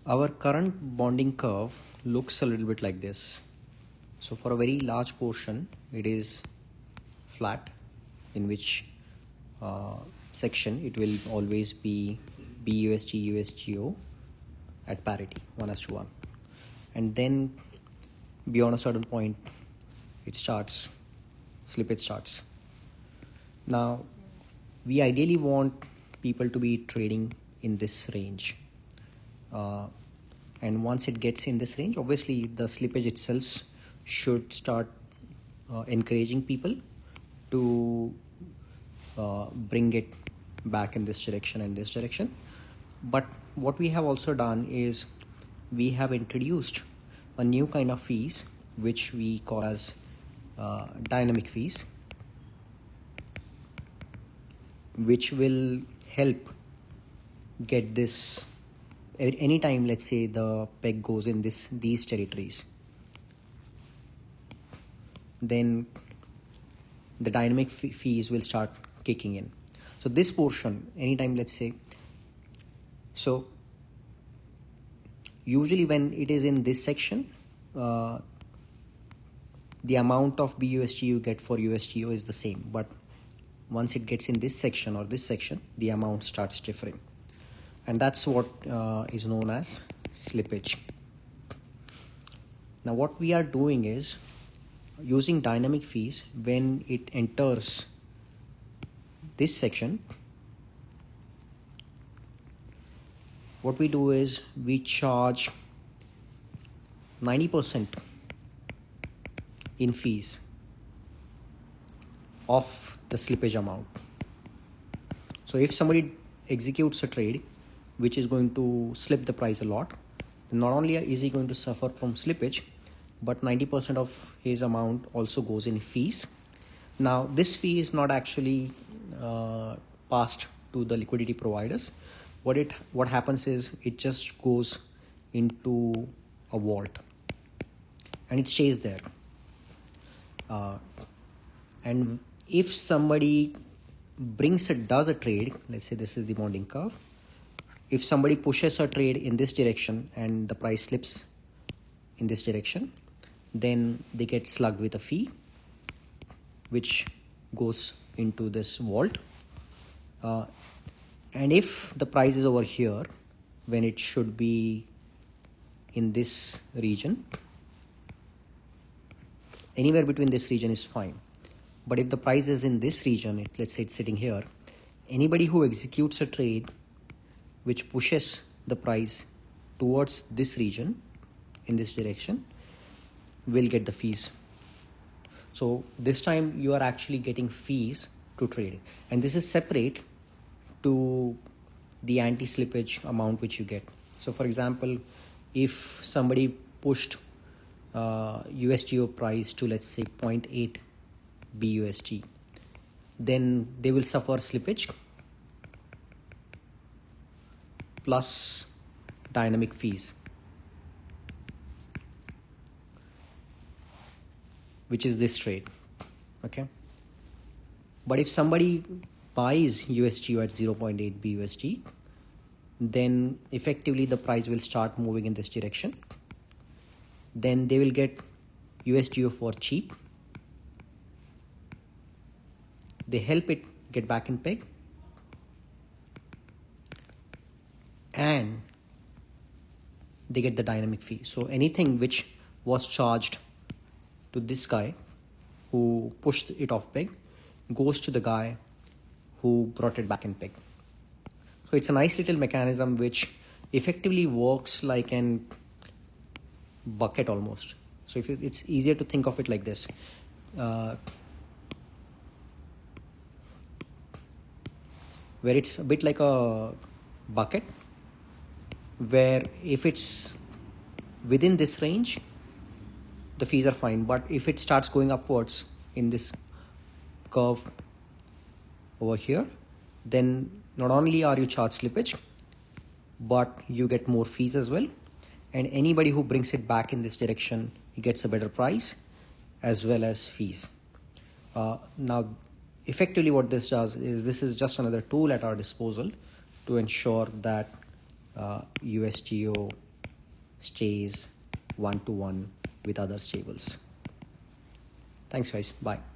Our current bonding curve looks a little bit like this. So for a very large portion, it is flat, in which section it will always be BUSG USGO at parity 1:1, and then beyond a certain point it starts slippage starts. Now we ideally want people to be trading in this range, and once it gets in this range, obviously the slippage itself should start encouraging people to bring it back in this direction and this direction. But what we have also done is we have introduced a new kind of fees which we call as dynamic fees, which will help get this anytime, let's say, the peg goes in these territories, then the dynamic fees will start kicking in. So this portion, anytime, let's say, so usually when it is in this section, the amount of BUSG you get for USGO is the same, but once it gets in this section or this section, the amount starts differing, and that's what is known as slippage. Now what we are doing is using dynamic fees. When it enters this section, what we do is we charge 90% in fees of the slippage amount. So if somebody executes a trade which is going to slip the price a lot, then not only is he going to suffer from slippage, but 90% of his amount also goes in fees. Now this fee is not actually passed to the liquidity providers. What happens is it just goes into a vault and it stays there. And if somebody does a trade, let's say this is the bonding curve, if somebody pushes a trade in this direction and the price slips in this direction, then they get slugged with a fee which goes into this vault. And if the price is over here when it should be in this region, anywhere between this region is fine. But if the price is in this region, let's say it's sitting here, anybody who executes a trade which pushes the price towards this region in this direction will get the fees. So this time you are actually getting fees to trade, and this is separate to the anti-slippage amount which you get. So for example, if somebody pushed USGO price to, let's say, 0.8 BUSG, then they will suffer slippage plus dynamic fees, which is this trade. Okay. But if somebody buys USGO at 0.8 BUSD, then effectively the price will start moving in this direction. Then they will get USGO for cheap. They help it get back in peg, and they get the dynamic fee. So anything which was charged to this guy who pushed it off peg goes to the guy who brought it back in peg. So it's a nice little mechanism which effectively works like an bucket almost. So it's easier to think of it like this. Where it's a bit like a bucket, where if it's within this range, the fees are fine. But if it starts going upwards in this curve over here, then not only are you charged slippage, but you get more fees as well. And anybody who brings it back in this direction, he gets a better price as well as fees. Now, effectively what this does is this is just another tool at our disposal to ensure that USGO stays one to one with other stables. Thanks guys, bye.